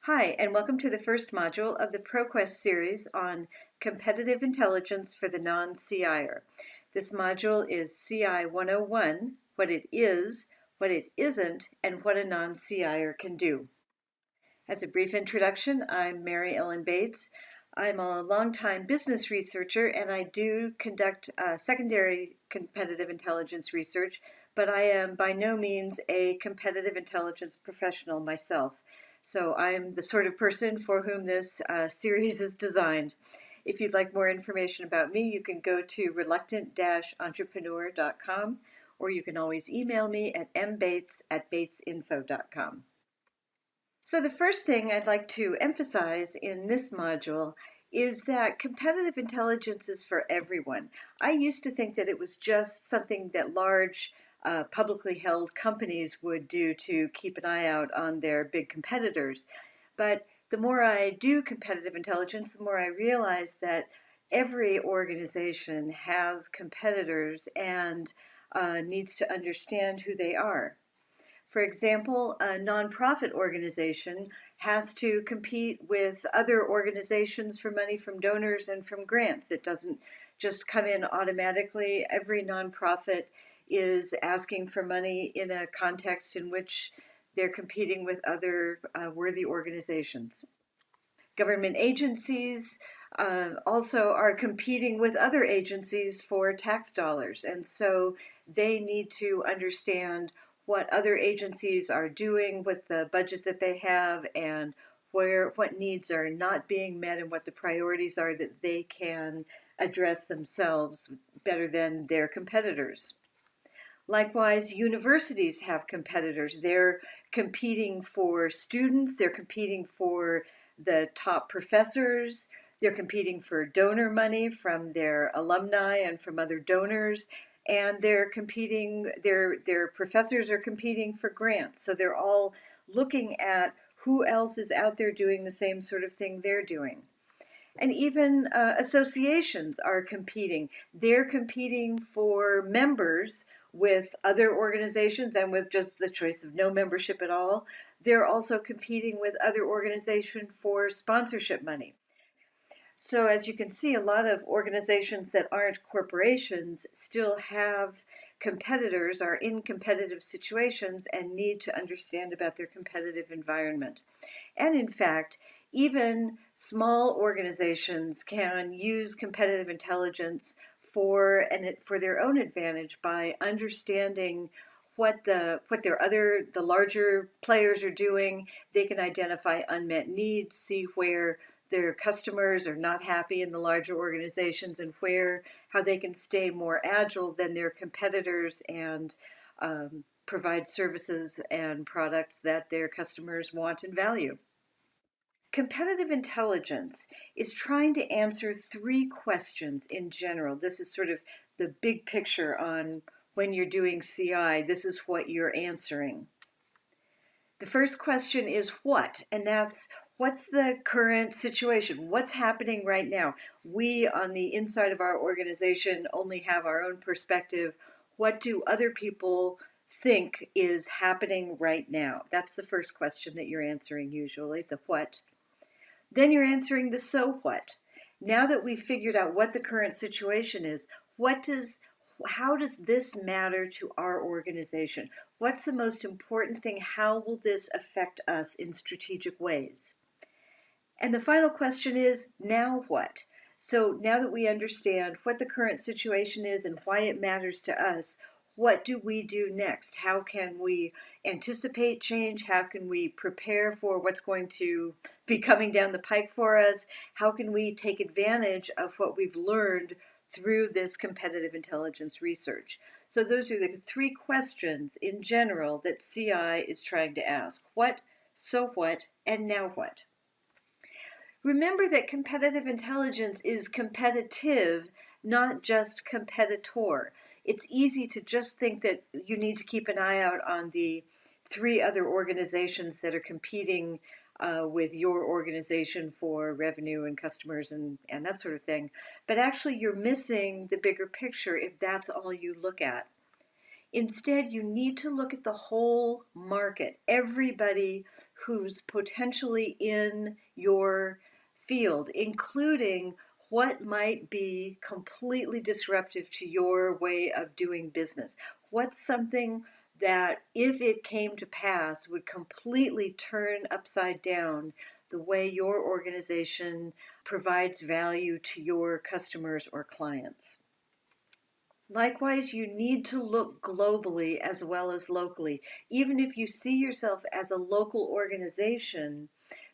Hi, and welcome to the first module of the ProQuest series on competitive intelligence for the non-CIer. This module is CI 101, what it is, what it isn't, and what a non-CIer can do. As a brief introduction, I'm Mary Ellen Bates. I'm a longtime business researcher and I do conduct secondary competitive intelligence research, but I am by no means a competitive intelligence professional myself. So I'm the sort of person for whom this series is designed. If you'd like more information about me, you can go to reluctant-entrepreneur.com, or you can always email me at mbates@batesinfo.com. So the first thing I'd like to emphasize in this module is that competitive intelligence is for everyone. I used to think that it was just something that large publicly held companies would do to keep an eye out on their big competitors. But the more I do competitive intelligence, the more I realize that every organization has competitors and needs to understand who they are. For example, a nonprofit organization has to compete with other organizations for money from donors and from grants. It doesn't just come in automatically. Every nonprofit is asking for money in a context in which they're competing with other worthy organizations. Government agencies also are competing with other agencies for tax dollars, and so they need to understand what other agencies are doing with the budget that they have and what needs are not being met and what the priorities are that they can address themselves better than their competitors. Likewise, universities have competitors. They're competing for students, they're competing for the top professors, they're competing for donor money from their alumni and from other donors, and their professors are competing for grants. So they're all looking at who else is out there doing the same sort of thing they're doing. And even associations are competing. They're competing for members with other organizations and with just the choice of no membership at all. They're also competing with other organizations for sponsorship money. So as you can see, a lot of organizations that aren't corporations still have competitors, are in competitive situations, and need to understand about their competitive environment. And in fact, even small organizations can use competitive intelligence for their own advantage by understanding what the larger players are doing. They can identify unmet needs, see where their customers are not happy in the larger organizations, and how they can stay more agile than their competitors and provide services and products that their customers want and value. Competitive intelligence is trying to answer three questions in general. This is sort of the big picture on when you're doing CI. This is what you're answering. The first question is what, and that's what's the current situation? What's happening right now? We on the inside of our organization only have our own perspective. What do other people think is happening right now? That's the first question that you're answering usually, the what. Then you're answering the so what. Now that we've figured out what the current situation is, how does this matter to our organization? What's the most important thing? How will this affect us in strategic ways? And the final question is, now what? So now that we understand what the current situation is and why it matters to us, what do we do next? How can we anticipate change? How can we prepare for what's going to be coming down the pike for us? How can we take advantage of what we've learned through this competitive intelligence research? So those are the three questions in general that CI is trying to ask. What, so what, and now what? Remember that competitive intelligence is competitive, not just competitor. It's easy to just think that you need to keep an eye out on the three other organizations that are competing with your organization for revenue and customers and that sort of thing. But actually, you're missing the bigger picture if that's all you look at. Instead, you need to look at the whole market, everybody who's potentially in your field, including what might be completely disruptive to your way of doing business. What's something that, if it came to pass, would completely turn upside down the way your organization provides value to your customers or clients? Likewise, you need to look globally as well as locally. Even if you see yourself as a local organization,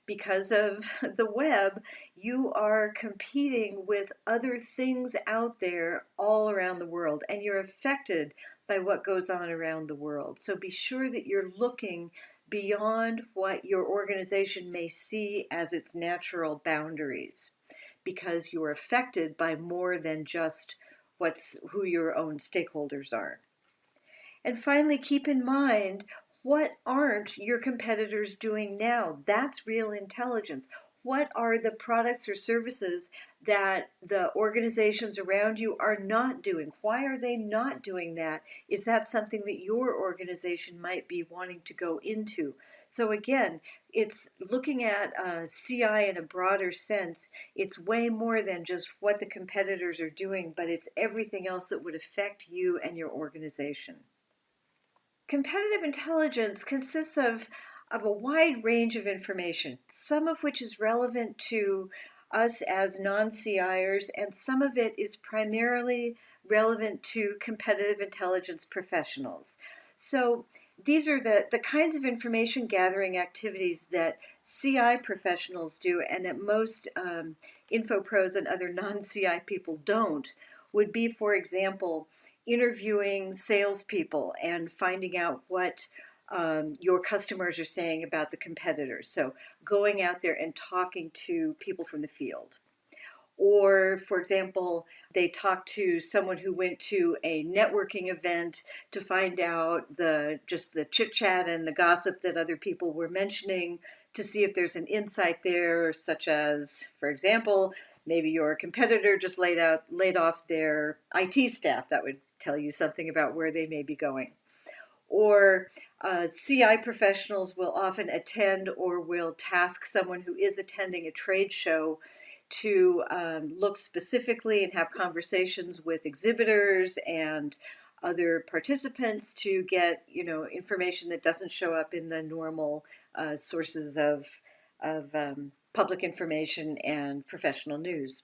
because of the web, you are competing with other things out there all around the world, and you're affected by what goes on around the world. So be sure that you're looking beyond what your organization may see as its natural boundaries, because you're affected by more than just who your own stakeholders are. And finally, keep in mind, what aren't your competitors doing now? That's real intelligence. What are the products or services that the organizations around you are not doing? Why are they not doing that? Is that something that your organization might be wanting to go into? So again, it's looking at CI in a broader sense. It's way more than just what the competitors are doing, but it's everything else that would affect you and your organization. Competitive intelligence consists of a wide range of information, some of which is relevant to us as non-CIers, and some of it is primarily relevant to competitive intelligence professionals. So these are the kinds of information gathering activities that CI professionals do and that most info pros and other non-CI people don't, would be, for example, interviewing salespeople and finding out what your customers are saying about the competitors. So going out there and talking to people from the field. Or, for example, they talk to someone who went to a networking event to find out just the chit chat and the gossip that other people were mentioning, to see if there's an insight there, such as, for example, maybe your competitor just laid off their IT staff. That would tell you something about where they may be going. Or CI professionals will often attend or will task someone who is attending a trade show to look specifically and have conversations with exhibitors and other participants to get information that doesn't show up in the normal sources of public information and professional news.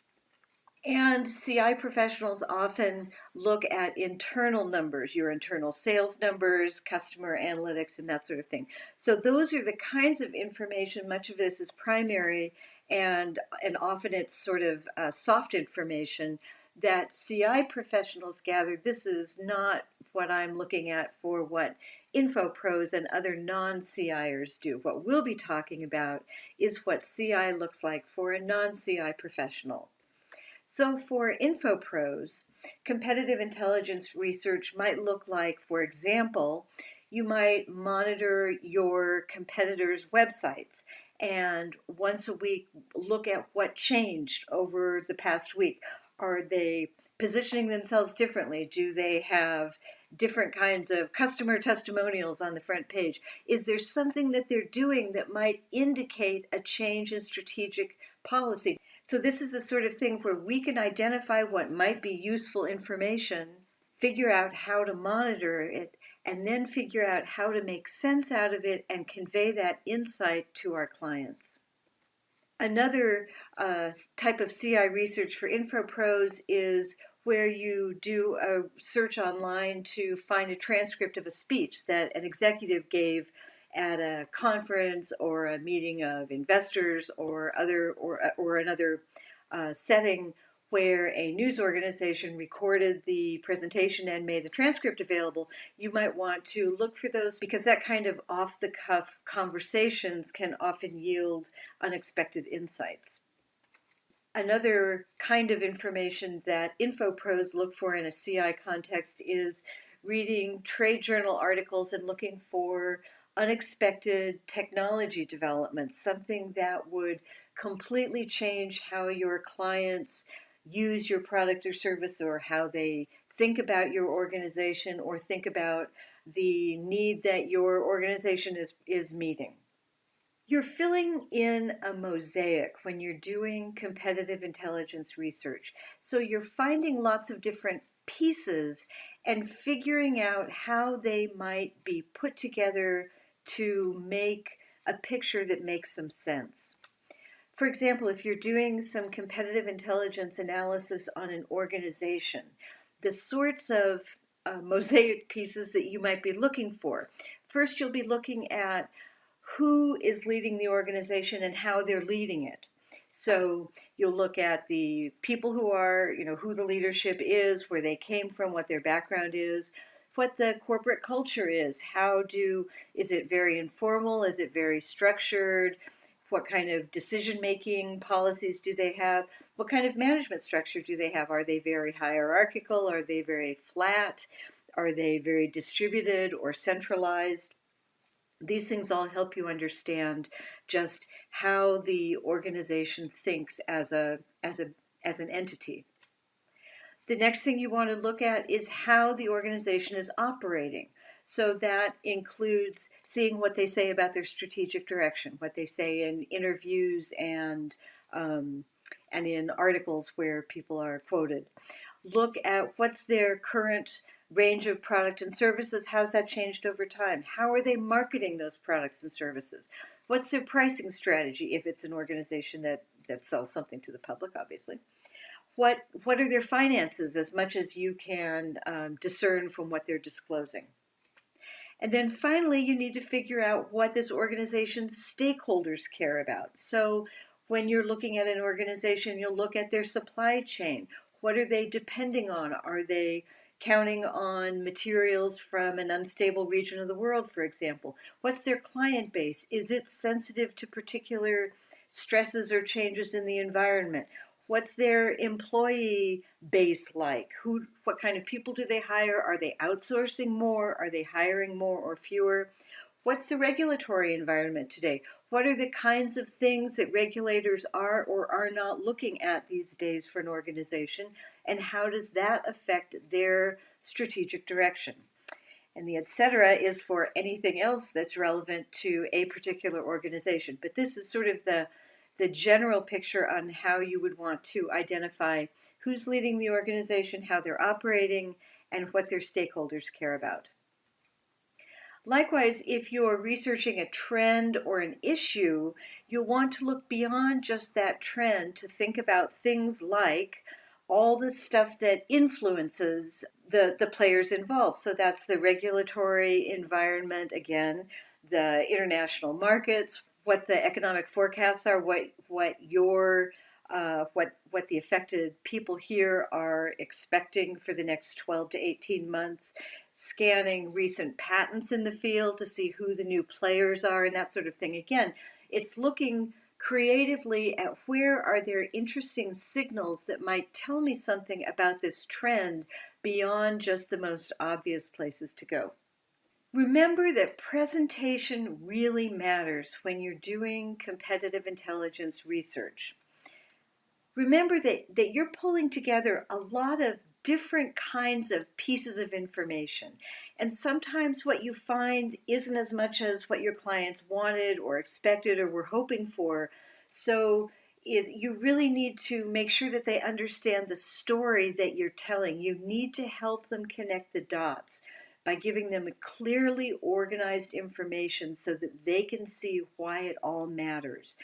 And CI professionals often look at internal numbers, your internal sales numbers, customer analytics, and that sort of thing. So those are the kinds of information. Much of this is primary, and often it's sort of soft information that CI professionals gather. This is not what I'm looking at for what info pros and other non-CIers do. What we'll be talking about is what CI looks like for a non-CI professional. So for info pros, competitive intelligence research might look like, for example, you might monitor your competitors' websites and once a week look at what changed over the past week. Are they positioning themselves differently? Do they have different kinds of customer testimonials on the front page? Is there something that they're doing that might indicate a change in strategic policy? So this is the sort of thing where we can identify what might be useful information, figure out how to monitor it, and then figure out how to make sense out of it and convey that insight to our clients. Another type of CI research for info pros is where you do a search online to find a transcript of a speech that an executive gave at a conference or a meeting of investors or another setting where a news organization recorded the presentation and made a transcript available. You might want to look for those because that kind of off-the-cuff conversations can often yield unexpected insights. Another kind of information that info pros look for in a CI context is reading trade journal articles and looking for unexpected technology developments, something that would completely change how your clients use your product or service, or how they think about your organization or think about the need that your organization is meeting. You're filling in a mosaic when you're doing competitive intelligence research. So you're finding lots of different pieces and figuring out how they might be put together to make a picture that makes some sense. For example, if you're doing some competitive intelligence analysis on an organization, the sorts of mosaic pieces that you might be looking for. First, you'll be looking at who is leading the organization and how they're leading it. So you'll look at the people who are, who the leadership is, where they came from, what their background is, what the corporate culture is. Is it very informal? Is it very structured? What kind of decision-making policies do they have? What kind of management structure do they have? Are they very hierarchical? Are they very flat? Are they very distributed or centralized? These things all help you understand just how the organization thinks as an entity. The next thing you want to look at is how the organization is operating. So that includes seeing what they say about their strategic direction, what they say in interviews and in articles where people are quoted. Look at what's their current range of product and services. How's that changed over time? How are they marketing those products and services? What's their pricing strategy if it's an organization that sells something to the public, obviously? What are their finances, as much as you can discern from what they're disclosing? And then finally, you need to figure out what this organization's stakeholders care about. So when you're looking at an organization, you'll look at their supply chain. What are they depending on? Are they counting on materials from an unstable region of the world, for example? What's their client base? Is it sensitive to particular stresses or changes in the environment? What's their employee base like? What kind of people do they hire? Are they outsourcing more? Are they hiring more or fewer? What's the regulatory environment today? What are the kinds of things that regulators are or are not looking at these days for an organization? And how does that affect their strategic direction? And the et cetera is for anything else that's relevant to a particular organization. But this is sort of the general picture on how you would want to identify who's leading the organization, how they're operating, and what their stakeholders care about. Likewise, if you're researching a trend or an issue, you'll want to look beyond just that trend to think about things like all the stuff that influences the players involved. So that's the regulatory environment, again, the international markets, what the economic forecasts are, what the affected people here are expecting for the next 12 to 18 months, scanning recent patents in the field to see who the new players are and that sort of thing. Again, it's looking creatively at where are there interesting signals that might tell me something about this trend beyond just the most obvious places to go. Remember that presentation really matters when you're doing competitive intelligence research. Remember that you're pulling together a lot of different kinds of pieces of information. And sometimes what you find isn't as much as what your clients wanted or expected or were hoping for. So you really need to make sure that they understand the story that you're telling. You need to help them connect the dots by giving them clearly organized information so that they can see why it all matters.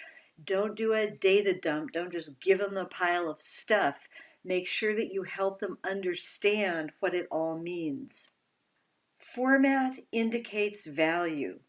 Don't do a data dump. Don't just give them a pile of stuff. Make sure that you help them understand what it all means. Format indicates value,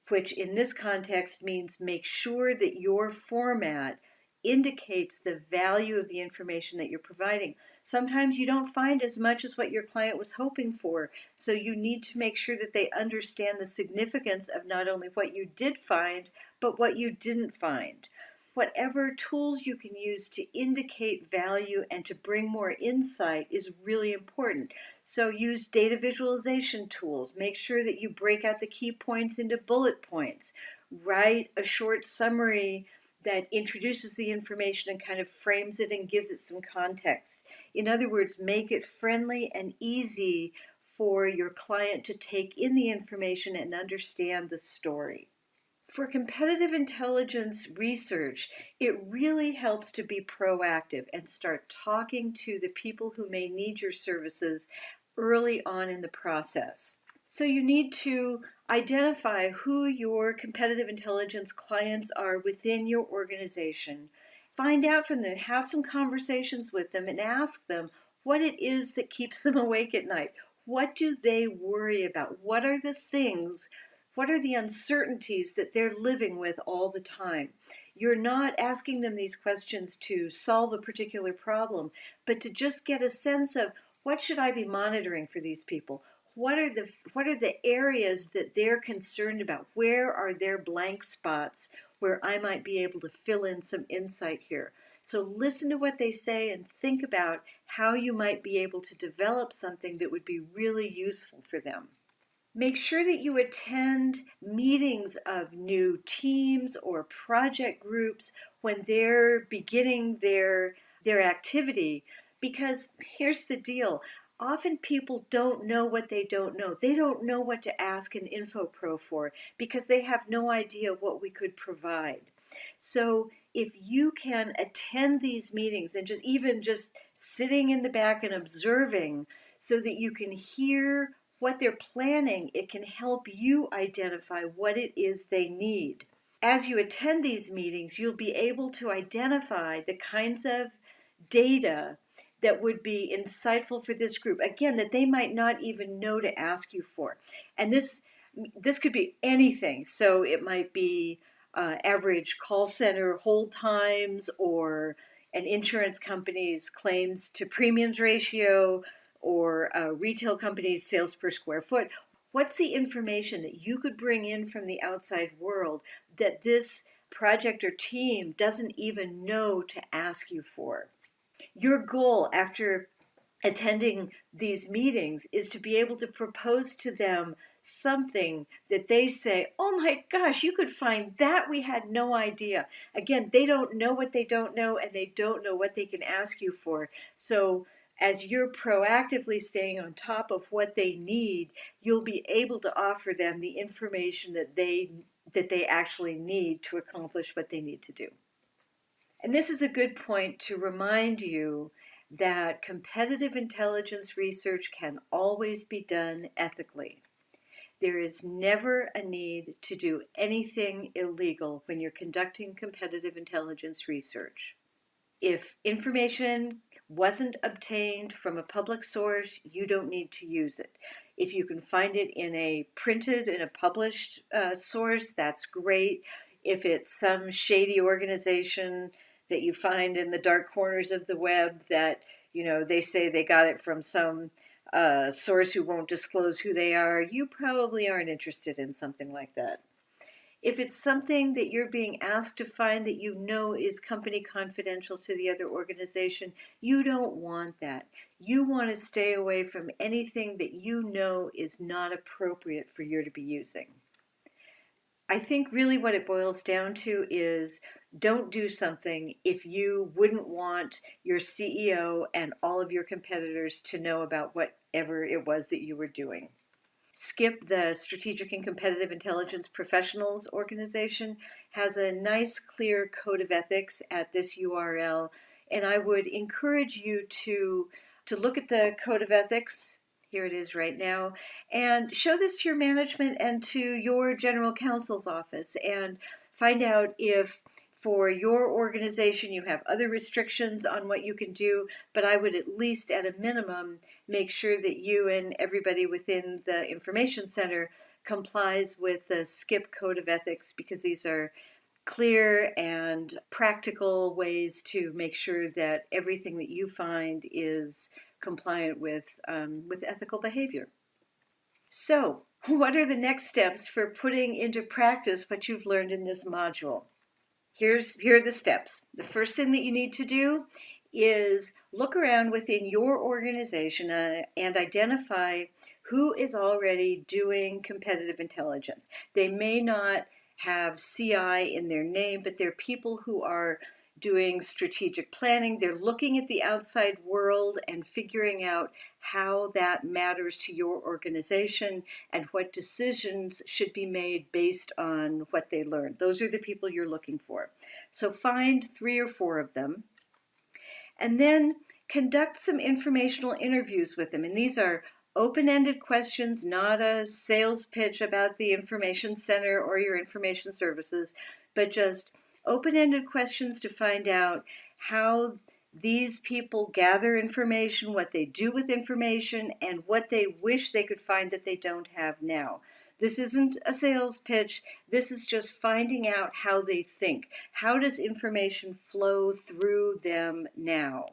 which in this context means make sure that your format indicates the value of the information that you're providing. Sometimes you don't find as much as what your client was hoping for, so you need to make sure that they understand the significance of not only what you did find, but what you didn't find. Whatever tools you can use to indicate value and to bring more insight is really important. So use data visualization tools. Make sure that you break out the key points into bullet points. Write a short summary that introduces the information and kind of frames it and gives it some context. In other words, make it friendly and easy for your client to take in the information and understand the story. For competitive intelligence research, it really helps to be proactive and start talking to the people who may need your services early on in the process. So you need to identify who your competitive intelligence clients are within your organization. Find out from them, have some conversations with them, and ask them what it is that keeps them awake at night. What do they worry about? What are the things, what are the uncertainties that they're living with all the time? You're not asking them these questions to solve a particular problem, but to just get a sense of what should I be monitoring for these people? What are the areas that they're concerned about? Where are their blank spots where I might be able to fill in some insight here? So listen to what they say and think about how you might be able to develop something that would be really useful for them. Make sure that you attend meetings of new teams or project groups when they're beginning their activity, because here's the deal. Often people don't know what they don't know. They don't know what to ask an InfoPro for because they have no idea what we could provide. So if you can attend these meetings and just sitting in the back and observing so that you can hear what they're planning, it can help you identify what it is they need. As you attend these meetings, you'll be able to identify the kinds of data that would be insightful for this group, again, that they might not even know to ask you for. And this could be anything. So it might be average call center hold times, or an insurance company's claims to premiums ratio, or a retail company's sales per square foot. What's the information that you could bring in from the outside world that this project or team doesn't even know to ask you for? Your goal after attending these meetings is to be able to propose to them something that they say, oh my gosh, you could find that, we had no idea. Again, they don't know what they don't know, and they don't know what they can ask you for. So as you're proactively staying on top of what they need, you'll be able to offer them the information that they actually need to accomplish what they need to do. And this is a good point to remind you that competitive intelligence research can always be done ethically. There is never a need to do anything illegal when you're conducting competitive intelligence research. If information wasn't obtained from a public source, you don't need to use it. If you can find it in a published source, that's great. If it's some shady organization that you find in the dark corners of the web that, they say they got it from some source who won't disclose who they are, you probably aren't interested in something like that. If it's something that you're being asked to find that you know is company confidential to the other organization, you don't want that. You want to stay away from anything that you know is not appropriate for you to be using. I think really what it boils down to is don't do something if you wouldn't want your CEO and all of your competitors to know about whatever it was that you were doing. SCIP, the Strategic and Competitive Intelligence Professionals Organization, has a nice, clear code of ethics at this URL, and I would encourage you to look at the code of ethics. Here it is right now, and show this to your management and to your general counsel's office, and find out if for your organization you have other restrictions on what you can do, but I would at least at a minimum make sure that you and everybody within the information center complies with the SCIP code of ethics, because these are clear and practical ways to make sure that everything that you find is compliant with ethical behavior. So, what are the next steps for putting into practice what you've learned in this module? Here are the steps. The first thing that you need to do is look around within your organization and identify who is already doing competitive intelligence. They may not have CI in their name, but they're people who are doing strategic planning. They're looking at the outside world and figuring out how that matters to your organization and what decisions should be made based on what they learned. Those are the people you're looking for. So find 3 or 4 of them, and then conduct some informational interviews with them. And these are open-ended questions, not a sales pitch about the information center or your information services, but just open-ended questions to find out how these people gather information, what they do with information, and what they wish they could find that they don't have now. This isn't a sales pitch. This is just finding out how they think. How does information flow through them now?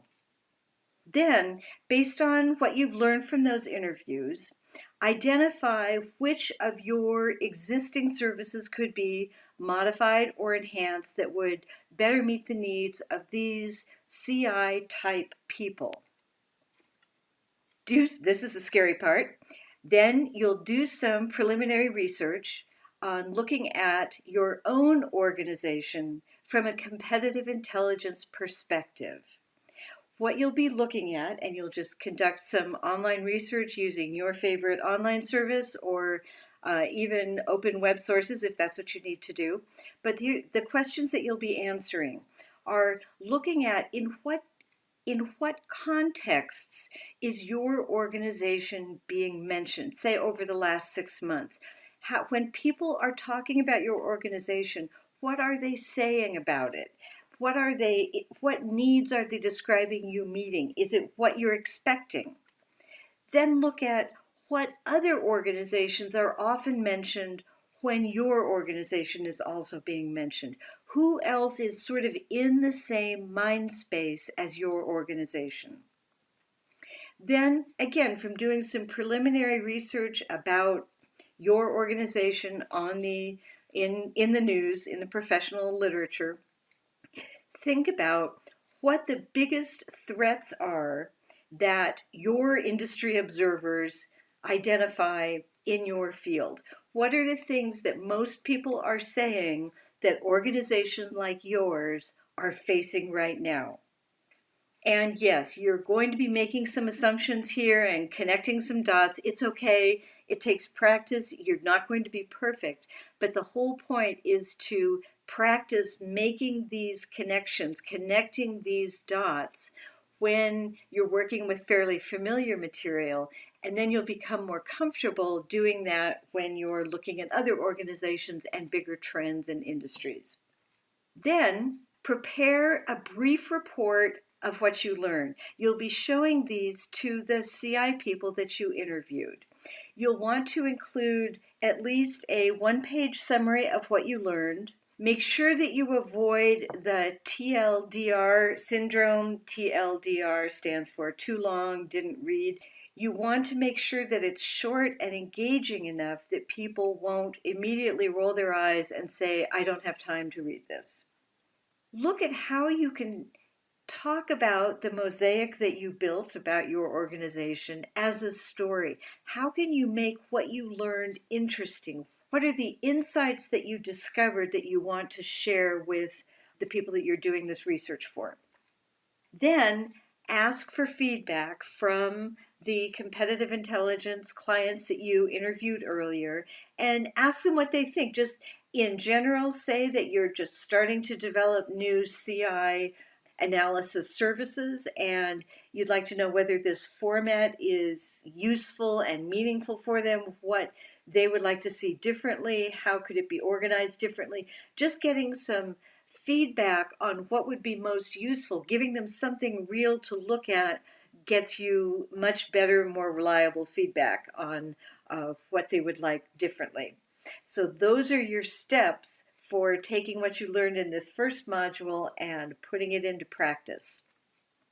Then, based on what you've learned from those interviews, identify which of your existing services could be modified or enhanced that would better meet the needs of these CI type people. This is the scary part. Then you'll do some preliminary research on looking at your own organization from a competitive intelligence perspective. What you'll be looking at, and you'll just conduct some online research using your favorite online service or even open web sources if that's what you need to do. But the questions that you'll be answering are looking at in what contexts is your organization being mentioned, say over the last 6 months. When people are talking about your organization, what are they saying about it? What needs are they describing you meeting? Is it what you're expecting? Then look at what other organizations are often mentioned when your organization is also being mentioned. Who else is sort of in the same mind space as your organization? Then, again, from doing some preliminary research about your organization in the news, in the professional literature, think about what the biggest threats are that your industry observers identify in your field. What are the things that most people are saying that organizations like yours are facing right now? And yes, you're going to be making some assumptions here and connecting some dots. It's okay. It takes practice. You're not going to be perfect. But the whole point is to practice making these connections, connecting these dots when you're working with fairly familiar material. And then you'll become more comfortable doing that when you're looking at other organizations and bigger trends in industries. Then prepare a brief report of what you learned. You'll be showing these to the CI people that you interviewed. You'll want to include at least a 1-page summary of what you learned. Make sure that you avoid the TLDR syndrome. TLDR stands for too long, didn't read. You want to make sure that it's short and engaging enough that people won't immediately roll their eyes and say, I don't have time to read this. Look at how you can talk about the mosaic that you built about your organization as a story. How can you make what you learned interesting? What are the insights that you discovered that you want to share with the people that you're doing this research for? Then ask for feedback from the competitive intelligence clients that you interviewed earlier and ask them what they think. Just in general, say that you're just starting to develop new CI analysis services and you'd like to know whether this format is useful and meaningful for them, what they would like to see differently, how could it be organized differently. Just getting some feedback on what would be most useful, giving them something real to look at gets you much better, more reliable feedback on what they would like differently. So those are your steps for taking what you learned in this first module and putting it into practice.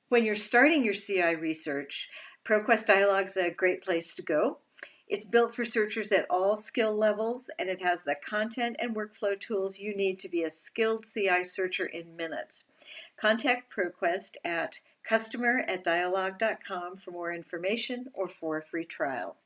When you're starting your CI research, ProQuest Dialogue is a great place to go. It's built for searchers at all skill levels, and it has the content and workflow tools you need to be a skilled CI searcher in minutes. Contact ProQuest at customer@dialogue.com for more information or for a free trial.